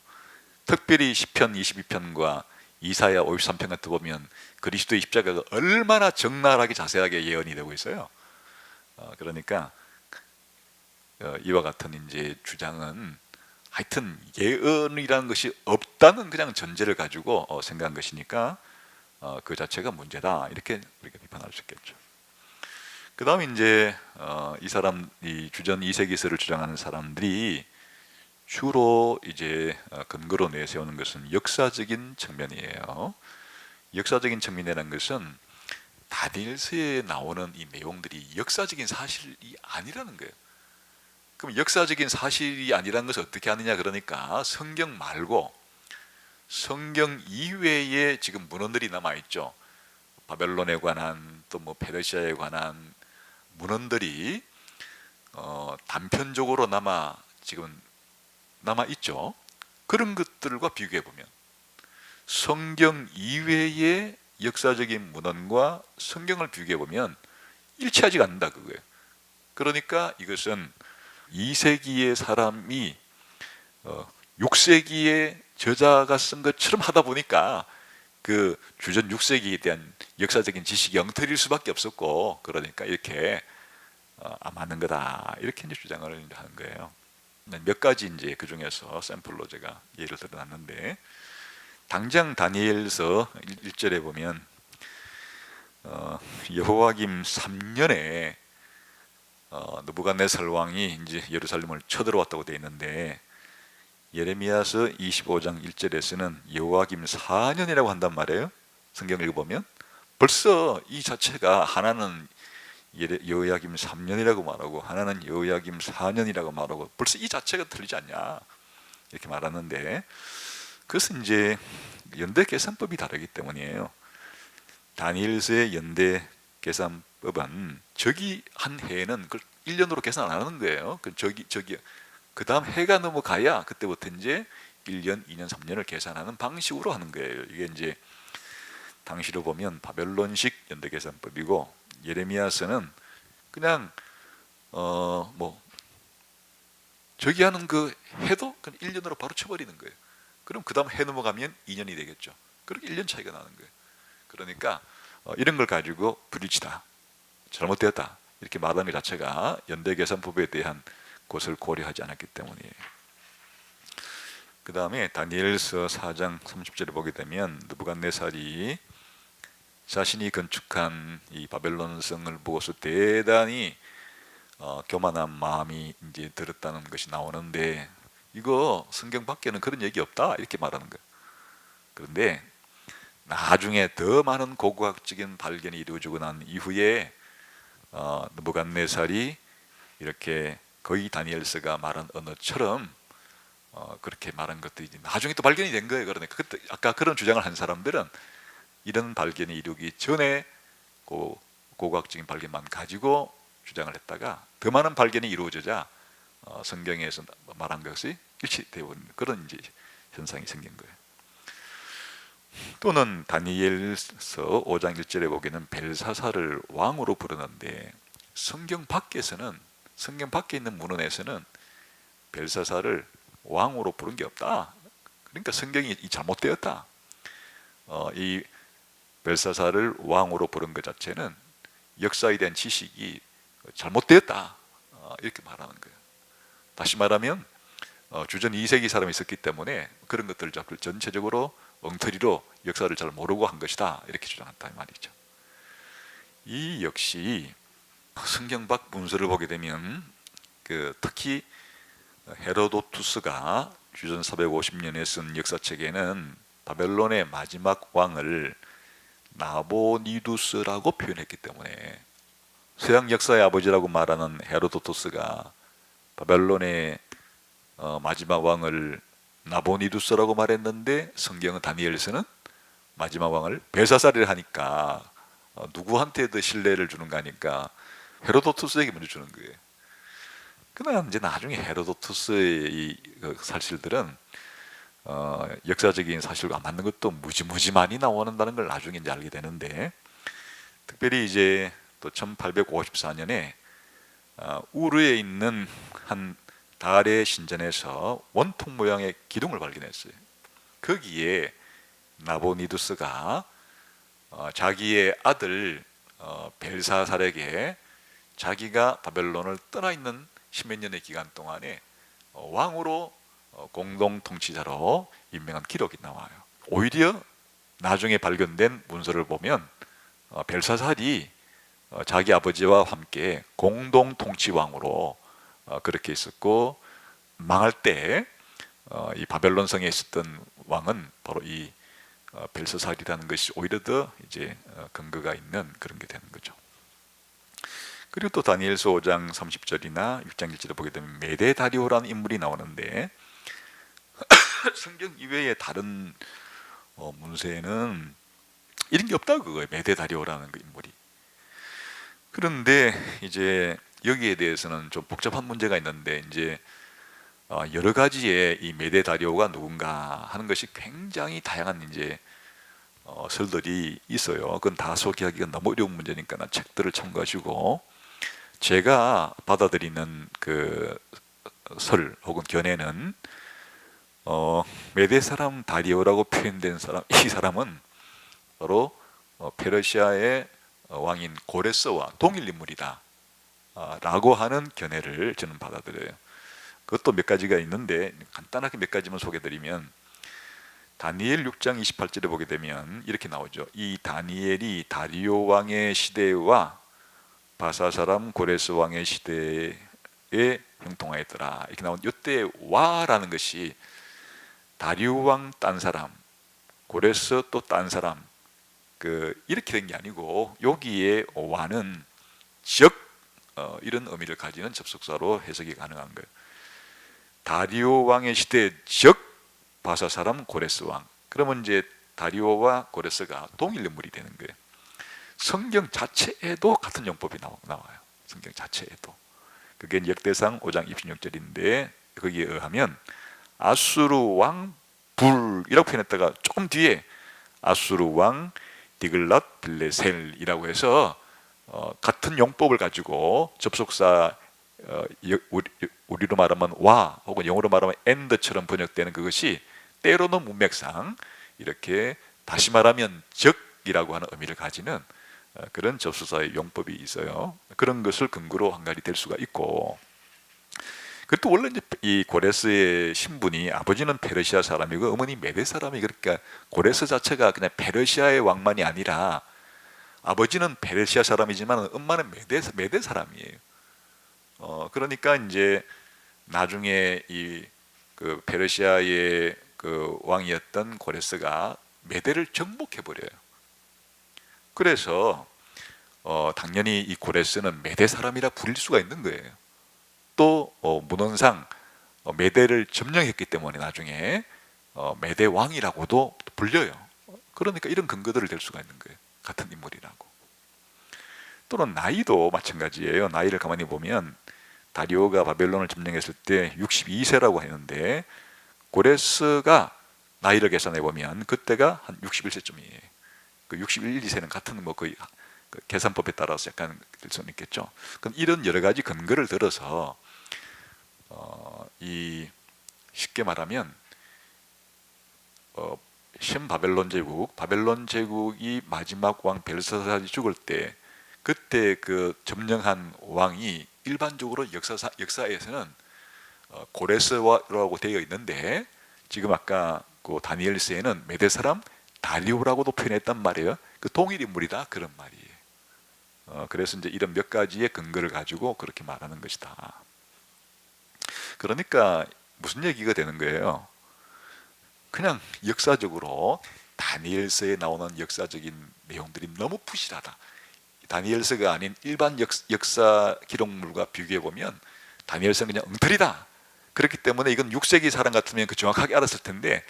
특별히 시편 22편과 이사야 53편 같은 보면 그리스도의 십자가가 얼마나 적나라하게 자세하게 예언이 되고 있어요. 그러니까 이와 같은 이제 주장은 하여튼 예언이라는 것이 없다는 그냥 전제를 가지고 생각한 것이니까 그 자체가 문제다, 이렇게 우리가 비판할 수 있겠죠. 그 다음에 이제 이 주전 2세기설을 주장하는 사람들이 주로 이제 근거로 내세우는 것은 역사적인 측면이에요. 역사적인 측면이라는 것은 다니엘서에 나오는 이 내용들이 역사적인 사실이 아니라는 거예요. 그럼 역사적인 사실이 아니라는 것을 어떻게 아느냐, 그러니까 성경 말고 성경 이외에 지금 문헌들이 남아있죠. 바벨론에 관한, 또 뭐 페르시아에 관한 문헌들이 단편적으로 지금 남아있죠. 그런 것들과 비교해 보면 성경 이외의 역사적인 문헌과 성경을 비교해 보면 일치하지가 않는다, 그거예요. 그러니까 이것은 2세기의 사람이 6세기의 저자가 쓴 것처럼 하다 보니까 그 주전 6세기에 대한 역사적인 지식이 엉터리일 수밖에 없었고, 그러니까 이렇게 안 맞는 거다, 이렇게 이제 주장을 하는 거예요. 몇 가지 이제 그 중에서 샘플로 제가 예를 들어놨는데, 당장 다니엘서 1절에 보면 여호와김 3년에 느부갓네살 왕이 이제 예루살렘을 쳐들어왔다고 되어 있는데, 예레미야서 25장 1절에서는 여호와김 4년이라고 한단 말이에요. 성경 읽어보면 벌써 이 자체가 하나는 여호야김 3년이라고 말하고 하나는 여호야김 4년이라고 말하고 벌써 이 자체가 틀리지 않냐, 이렇게 말하는데, 그것은 이제 연대 계산법이 다르기 때문이에요. 다니엘서의 연대 계산법은 저기 한 해에는 그걸 1년으로 계산 안 하는 거예요. 그 다음 해가 넘어가야 그때부터 이제 1년, 2년, 3년을 계산하는 방식으로 하는 거예요. 이게 이제 당시로 보면 바벨론식 연대 계산법이고, 예레미야서는 그냥 뭐 저기 하는 그 해도 그냥 1년으로 바로 쳐버리는 거예요. 그럼 그 다음 해 넘어가면 2년이 되겠죠. 그렇게 1년 차이가 나는 거예요. 그러니까 이런 걸 가지고 불일치다, 잘못되었다, 이렇게 말하는 것 자체가 연대계산법에 대한 것을 고려하지 않았기 때문이에요. 그 다음에 다니엘서 4장 30절에 보게 되면 느부갓네살이 자신이 건축한 이 바벨론 성을 보고서 대단히 교만한 마음이 이제 들었다는 것이 나오는데, 이거 성경 밖에는 그런 얘기 없다, 이렇게 말하는 거예요. 그런데 나중에 더 많은 고고학적인 발견이 이루어지고 난 이후에 느부갓네살이 이렇게 거의 다니엘서가 말한 언어처럼 그렇게 말한 것들이 나중에 또 발견이 된 거예요. 그러니까 그때 아까 그런 주장을 한 사람들은 이런 발견이 이루기 전에 고고학적인 발견만 가지고 주장을 했다가 더 많은 발견이 이루어지자 성경에서 말한 것이 일치되어 있는 그런 이제 현상이 생긴 거예요. 또는 다니엘서 5장 1절에 보기에는 벨사살을 왕으로 부르는데, 성경 밖에 있는 문헌에서는 벨사살을 왕으로 부른 게 없다. 그러니까 성경이 잘못되었다. 이 벨사살을 왕으로 부른 것 자체는 역사에 대한 지식이 잘못되었다, 이렇게 말하는 거예요. 다시 말하면 주전 2세기 사람이 있었기 때문에 그런 것들을 전체적으로 엉터리로 역사를 잘 모르고 한 것이다, 이렇게 주장한다, 이 말이죠. 이 역시 성경 밖 문서를 보게 되면 특히 헤로도투스가 주전 450년에 쓴 역사책에는 바벨론의 마지막 왕을 나보니두스라고 표현했기 때문에, 서양 역사의 아버지라고 말하는 헤로도투스가 바벨론의 마지막 왕을 나보니두스라고 말했는데, 성경은 다니엘서는 마지막 왕을 벨사살이라 하니까 누구한테 더 신뢰를 주는 거니까 헤로도투스에게 먼저 주는 거예요. 그러나 이제 나중에 헤로도투스의 이 사실들은 역사적인 사실과 맞는 것도 무지 많이 나오는다는 걸 나중에 이제 알게 되는데, 특별히 이제 또 1854년에 우르에 있는 한 달의 신전에서 원통 모양의 기둥을 발견했어요. 거기에 나보니두스가 자기의 아들 벨사살에게 자기가 바벨론을 떠나 있는 십몇 년의 기간 동안에 왕으로 공동 통치자로 임명한 기록이 나와요. 오히려 나중에 발견된 문서를 보면 벨사살이 자기 아버지와 함께 공동 통치왕으로 그렇게 있었고, 망할 때 이 바벨론 성에 있었던 왕은 바로 이 벨사살이라는 것이 오히려 더 이제 근거가 있는 그런 게 되는 거죠. 그리고 또 다니엘서 5장 30절이나 6장 1절에 보게 되면 메데 다리오라는 인물이 나오는데 성경 이외의 다른 문서에는 이런 게 없다 그거예요. 메데 다리오라는 그 인물이. 그런데 이제 여기에 대해서는 좀 복잡한 문제가 있는데, 이제 여러 가지의 이 메데 다리오가 누군가 하는 것이 굉장히 다양한 이제 설들이 있어요. 그건 다 소개하기가 너무 어려운 문제니까 책들을 참고하시고, 제가 받아들이는 그 설 혹은 견해는 메데 사람 다리오라고 표현된 사람, 이 사람은 바로 페르시아의 왕인 고레스와 동일 인물이다 라고 하는 견해를 저는 받아들여요. 그것도 몇 가지가 있는데 간단하게 몇 가지만 소개드리면, 다니엘 6장 28절에 보게 되면 이렇게 나오죠. 이 다니엘이 다리오 왕의 시대와 바사 사람 고레스 왕의 시대에 형통하였더라 이렇게 나온, 이때 와라는 것이 다리오 왕 딴 사람, 고레스 또 딴 사람, 이렇게 된 게 아니고, 여기에 와는 즉 이런 의미를 가지는 접속사로 해석이 가능한 거예요. 다리오 왕의 시대 즉 바사 사람 고레스 왕. 그러면 이제 다리오와 고레스가 동일 인물이 되는 거예요. 성경 자체에도 같은 용법이 나와요. 성경 자체에도. 그게 역대상 5장 26절인데 거기에 의하면 아수르 왕 불이라고 표현했다가 조금 뒤에 아수르 왕 디글랏 빌레셀이라고 해서 같은 용법을 가지고 접속사 우리로 말하면 와 혹은 영어로 말하면 and처럼 번역되는 그것이 때로는 문맥상 이렇게 다시 말하면 즉이라고 하는 의미를 가지는 그런 접속사의 용법이 있어요. 그런 것을 근거로 한 가지 될 수가 있고, 그것도 원래 이제 이 고레스의 신분이 아버지는 페르시아 사람이고 어머니 메데 사람이, 그러니까 고레스 자체가 그냥 페르시아의 왕만이 아니라 아버지는 페르시아 사람이지만 엄마는 메데 사람이에요. 그러니까 이제 나중에 이 그 페르시아의 그 왕이었던 고레스가 메데를 정복해 버려요. 그래서 당연히 이 고레스는 메데 사람이라 불릴 수가 있는 거예요. 또 문헌상 메데를 점령했기 때문에 나중에 메데 왕이라고도 불려요. 그러니까 이런 근거들을 댈 수가 있는 거예요. 같은 인물이라고. 또는 나이도 마찬가지예요. 나이를 가만히 보면 다리오가 바벨론을 점령했을 때 62세라고 했는데 고레스가 나이를 계산해 보면 그때가 한 61세쯤이에요. 그 61, 2세는 같은 뭐 거의 계산법에 따라서 약간 될 수는 있겠죠. 그럼 이런 여러 가지 근거를 들어서 이 쉽게 말하면 바벨론 제국이 마지막 왕 벨사살이 죽을 때 그때 그 점령한 왕이 일반적으로 역사에서는 고레스라고 되어 있는데, 지금 아까 그 다니엘서에는 메데 사람 다리오라고도 표현했단 말이에요. 그 동일 인물이다 그런 말이에요. 그래서 이제 이런 몇 가지의 근거를 가지고 그렇게 말하는 것이다. 그러니까 무슨 얘기가 되는 거예요? 그냥 역사적으로 다니엘서에 나오는 역사적인 내용들이 너무 부실하다. 다니엘서가 아닌 일반 역사 기록물과 비교해 보면 다니엘서는 그냥 엉터리다. 그렇기 때문에 이건 6세기 사람 같으면 그 정확하게 알았을 텐데,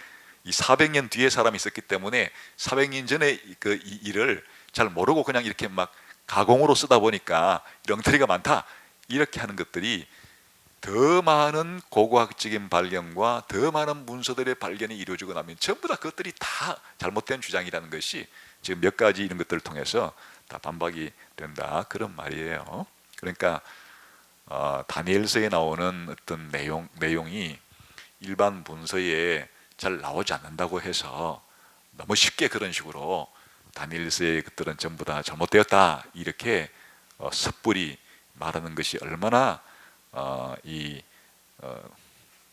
이 400년 뒤에 사람이 있었기 때문에 400년 전에 이 일을 잘 모르고 그냥 이렇게 막 가공으로 쓰다 보니까 엉터리가 많다 이렇게 하는 것들이, 더 많은 고고학적인 발견과 더 많은 문서들의 발견이 이루어지고 나면 전부 다 그것들이 다 잘못된 주장이라는 것이 지금 몇 가지 이런 것들을 통해서 다 반박이 된다 그런 말이에요. 그러니까 다니엘서에 나오는 어떤 내용이 일반 문서에 잘 나오지 않는다고 해서 너무 쉽게 그런 식으로 다니엘서의 것들은 전부 다 잘못되었다 이렇게 섣불리 말하는 것이 얼마나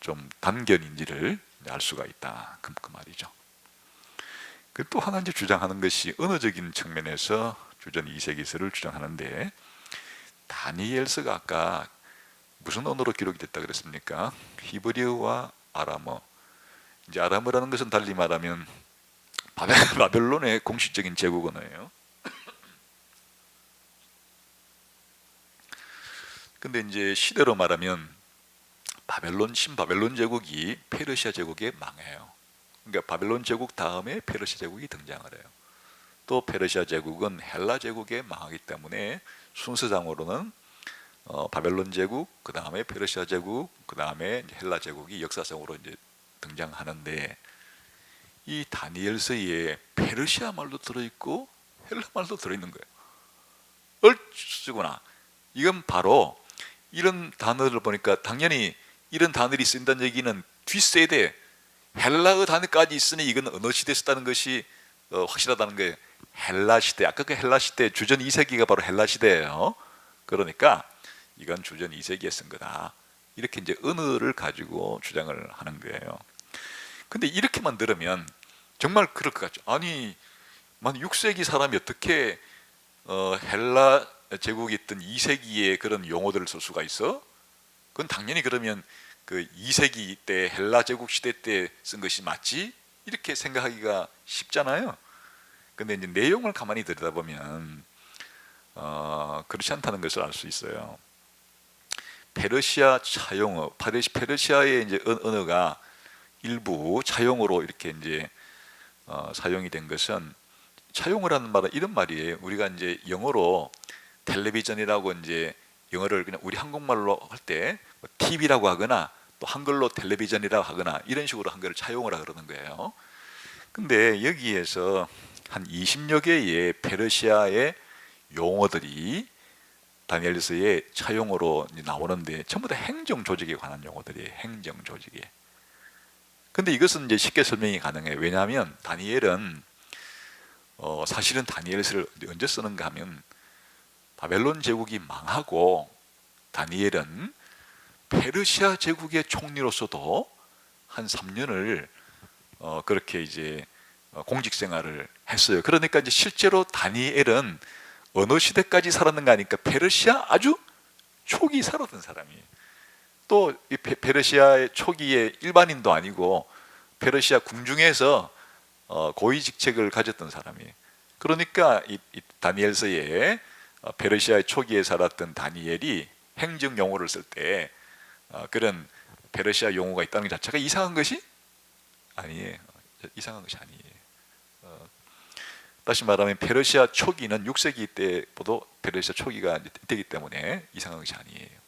좀 단견인지를 알 수가 있다 그 말이죠. 또 하나 이제 주장하는 것이 언어적인 측면에서 주전 2세기서를 주장하는데, 다니엘서가 아까 무슨 언어로 기록이 됐다 그랬습니까? 히브리어와 아람어. 이제 아람어라는 것은 달리 말하면 바벨론의 공식적인 제국 언어예요. 근데 이제 시대로 말하면 신바벨론 제국이 페르시아 제국에 망해요. 그러니까 바벨론 제국 다음에 페르시아 제국이 등장을 해요. 또 페르시아 제국은 헬라 제국에 망하기 때문에 순서상으로는 바벨론 제국, 그 다음에 페르시아 제국, 그 다음에 헬라 제국이 역사상으로 이제 등장하는데, 이 다니엘서에 페르시아 말도 들어있고 헬라 말도 들어있는 거예요. 얼쑤구나. 이건 바로 이런 단어를 보니까 당연히 이런 단어들이 쓰인다는 얘기는 뒷세대 헬라어 단어까지 있으니 이건 언어 시대에 썼다는 것이 확실하다는 거예요. 헬라 시대, 아까 그 헬라 시대 주전 2세기가 바로 헬라 시대예요. 그러니까 이건 주전 2세기에 쓴 거다. 이렇게 이제 언어를 가지고 주장을 하는 거예요. 근데 이렇게만 들으면 정말 그럴 것 같죠. 아니, 만 6세기 사람이 어떻게 헬라 제국이 있던 2세기에 그런 용어들을 쓸 수가 있어? 그건 당연히 그러면 그 2세기 때 헬라 제국 시대 때 쓴 것이 맞지? 이렇게 생각하기가 쉽잖아요. 근데 이제 내용을 가만히 들여다보면 그렇지 않다는 것을 알 수 있어요. 페르시아 차용어, 페르시아의 이제 언어가 일부 차용어로 이렇게 이제 사용이 된 것은, 차용어라는 말은 이런 말이에요. 우리가 이제 영어로 텔레비전이라고 이제 영어를 그냥 우리 한국말로 할 때 TV라고 하거나 또 한글로 텔레비전이라고 하거나 이런 식으로 한글을 차용어라 그러는 거예요. 근데 여기에서 한 20여 개의 페르시아의 용어들이 다니엘서에 차용어로 나오는데 전부 다 행정 조직에 관한 용어들이에요. 행정 조직에. 근데 이것은 이제 쉽게 설명이 가능해요. 왜냐하면 다니엘은 사실은 다니엘서를 언제 쓰는가 하면 바벨론 제국이 망하고 다니엘은 페르시아 제국의 총리로서도 한 3년을 그렇게 이제 공직 생활을 했어요. 그러니까 이제 실제로 다니엘은 어느 시대까지 살았는가 하니까 페르시아 아주 초기 살았던 사람이에요. 또 이 페르시아의 초기의 일반인도 아니고 페르시아 궁중에서 고위 직책을 가졌던 사람이에요. 그러니까 이 다니엘서에 페르시아의 초기에 살았던 다니엘이 행정 용어를 쓸 때 그런 페르시아 용어가 있다는 것 자체가 이상한 것이 아니에요. 이상한 것이 아니에요. 다시 말하면 페르시아 초기는 6세기 때보다 페르시아 초기가 되기 때문에 이상한 것이 아니에요.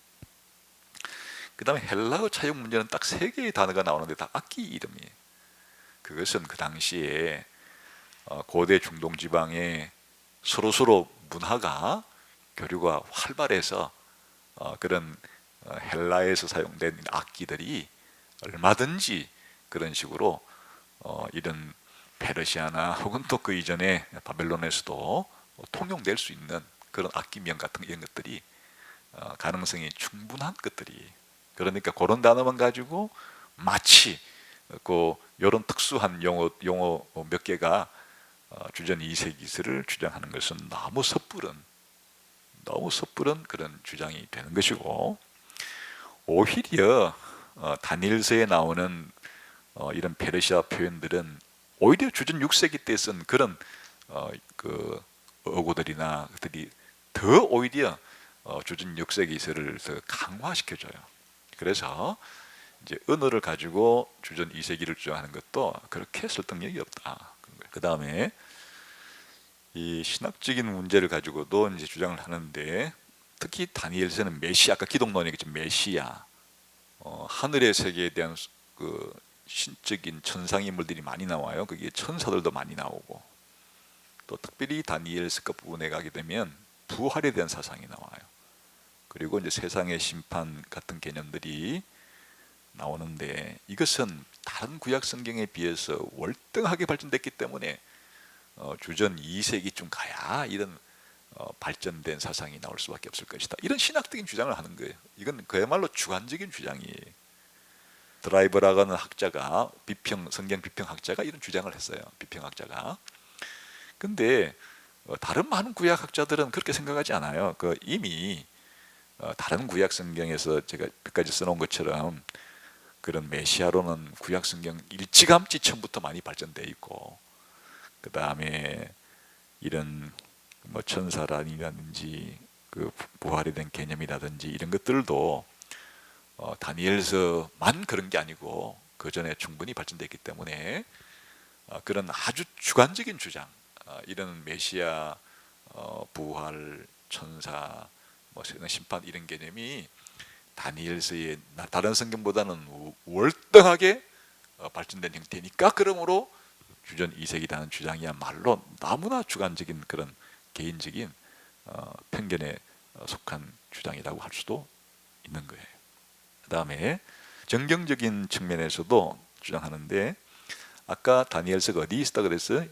그 다음에 헬라어 차용 문제는 딱 3개의 단어가 나오는데 다 악기 이름이에요. 그것은 그 당시에 고대 중동 지방에 서로 문화가 교류가 활발해서 그런 헬라에서 사용된 악기들이 얼마든지 그런 식으로 이런 페르시아나 혹은 또 그 이전에 바벨론에서도 통용될 수 있는 그런 악기명 같은 이런 것들이 가능성이 충분한 것들이, 그러니까 그런 단어만 가지고 마치 이런 특수한 용어 몇 개가 주전 2세기서를 주장하는 것은 너무 섣부른 그런 주장이 되는 것이고, 오히려 다니엘서에 나오는 이런 페르시아 표현들은 오히려 주전 6세기 때 쓴 그런 그 어구들이나 그들이 더 오히려 주전 6세기서를 더 강화시켜줘요. 그래서 이제 언어를 가지고 주전 2세기를 주장하는 것도 그렇게 설득력이 없다. 그 다음에 이 신학적인 문제를 가지고도 이제 주장을 하는데, 특히 다니엘서는 메시아, 아까 기독론이겠죠. 메시아, 하늘의 세계에 대한 그 신적인 천상인물들이 많이 나와요. 거기에 천사들도 많이 나오고, 또 특별히 다니엘서 그 부분에 가게 되면 부활에 대한 사상이 나와요. 그리고 이제 세상의 심판 같은 개념들이 나오는데, 이것은 다른 구약 성경에 비해서 월등하게 발전됐기 때문에 주전 2세기쯤 가야 이런 발전된 사상이 나올 수밖에 없을 것이다. 이런 신학적인 주장을 하는 거예요. 이건 그야말로 주관적인 주장이에요. 드라이버라고 하는 학자가 성경 비평학자가 이런 주장을 했어요. 비평학자가. 근데 다른 많은 구약학자들은 그렇게 생각하지 않아요. 이미 다른 구약 성경에서 제가 몇 가지 써놓은 것처럼 그런 메시아로는 구약 성경 일찌감치 처음부터 많이 발전돼 있고, 그 다음에 이런 뭐 천사라든지 그 부활에 대한 개념이라든지 이런 것들도 다니엘서만 그런 게 아니고 그 전에 충분히 발전됐기 때문에 그런 아주 주관적인 주장, 이런 메시아, 부활, 천사, 뭐 심판 이런 개념이 다니엘서의 다른 성경보다는 월등하게 발전된 형태니까, 그러므로 주전 2세기라는 주장이야말로 너무나 주관적인 그런 개인적인 편견에 속한 주장이라고 할 수도 있는 거예요. 그 다음에 정경적인 측면에서도 주장하는데, 아까 다니엘서가 어디 있다 그랬어요?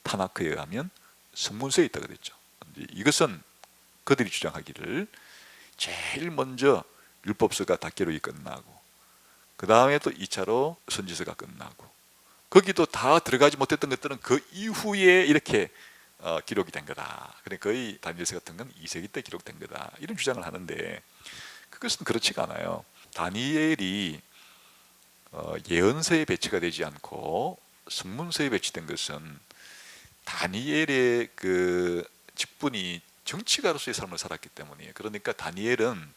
타나크에 가면 성문서에 있다 그랬죠. 이것은 그들이 주장하기를 제일 먼저 율법서가 닫기로 끝나고, 그 다음에 또 2차로 선지서가 끝나고, 거기도 다 들어가지 못했던 것들은 그 이후에 이렇게 기록이 된 거다. 그러니까 거의 다니엘서 같은 건 2세기 때 기록된 거다, 이런 주장을 하는데, 그것은 그렇지가 않아요. 다니엘이 예언서에 배치가 되지 않고 성문서에 배치된 것은 다니엘의 그 직분이 정치가로서의 삶을 살았기 때문이에요. 그러니까 다니엘은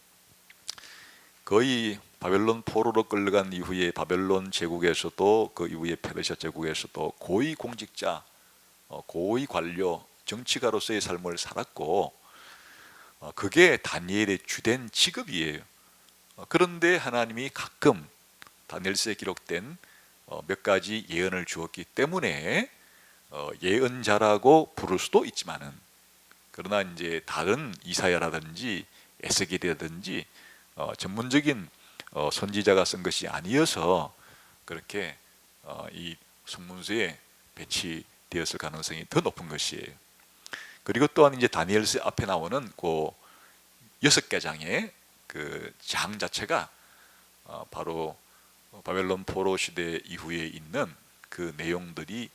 거의 바벨론 포로로 끌려간 이후에 바벨론 제국에서도, 그 이후에 페르시아 제국에서도 고위 공직자, 고위 관료, 정치가로서의 삶을 살았고, 그게 다니엘의 주된 직업이에요. 그런데 하나님이 가끔 다니엘서에 기록된 몇 가지 예언을 주었기 때문에 예언자라고 부를 수도 있지만은, 그러나 이제 다른 이사야라든지 에스겔이라든지 전문적인 선지자가 쓴 것이 아니어서 그렇게 이 성문서에 배치되었을 가능성이 더 높은 것이에요. 그리고 또한 이제 다니엘서 앞에 나오는 그 6개 장의 그 장 자체가 바로 바벨론 포로 시대 이후에 있는 그 내용들이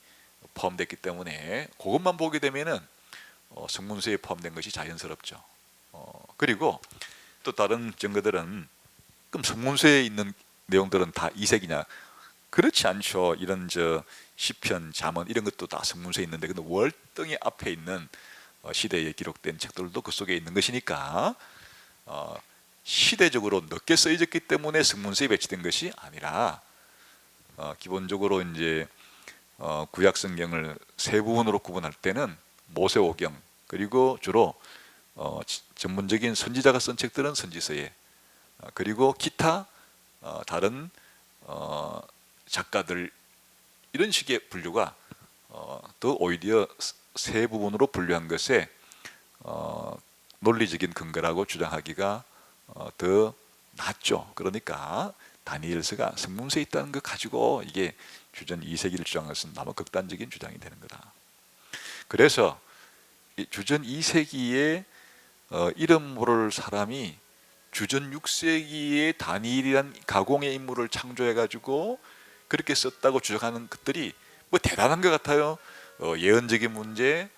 포함됐기 때문에 그것만 보게 되면은 성문서에 포함된 것이 자연스럽죠. 그리고 또 다른 증거들은, 그럼 성문서에 있는 내용들은 다 이색이냐? 그렇지 않죠. 이런 시편, 잠언 이런 것도 다 성문서에 있는데, 근데 월등히 앞에 있는 시대에 기록된 책들도 그 속에 있는 것이니까 시대적으로 늦게 쓰여졌기 때문에 성문서에 배치된 것이 아니라, 기본적으로 이제 구약 성경을 세 부분으로 구분할 때는 모세오경, 그리고 주로 전문적인 선지자가 쓴 책들은 선지서에, 그리고 기타 다른 작가들, 이런 식의 분류가 더 오히려 세 부분으로 분류한 것에 논리적인 근거라고 주장하기가 더 낫죠. 그러니까 다니엘서가 성문서에 있다는 것 가지고 이게 주전 2세기를 주장한 것은 너무 극단적인 주장이 되는 거다. 그래서 주전 2세기에 이름 모를 사람이 주전 6세기에 다니엘이란 가공의 인물을 창조해가지고 그렇게 썼다고 주장하는 것들이 뭐 대단한 것 같아요. 예언적인 문제,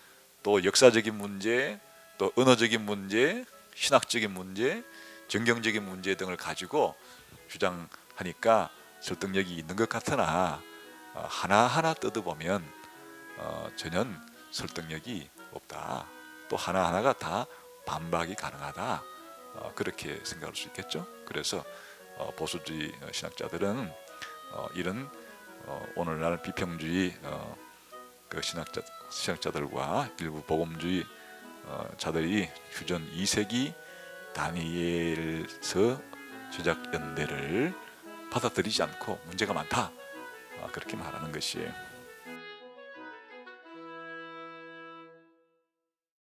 또 역사적인 문제, 또 언어적인 문제, 신학적인 문제, 정경적인 문제 등을 가지고 주장하니까 설득력이 있는 것 같으나 하나하나 뜯어보면 전혀 설득력이 없다. 또 하나하나가 다 반박이 가능하다. 그렇게 생각할 수 있겠죠. 그래서 보수주의 신학자들은 이런 오늘날 비평주의 그 신학자들과 일부 복음주의 자들이 주전 2세기 다니엘서 저작 연대를 받아들이지 않고 문제가 많다, 그렇게 말하는 것이에요.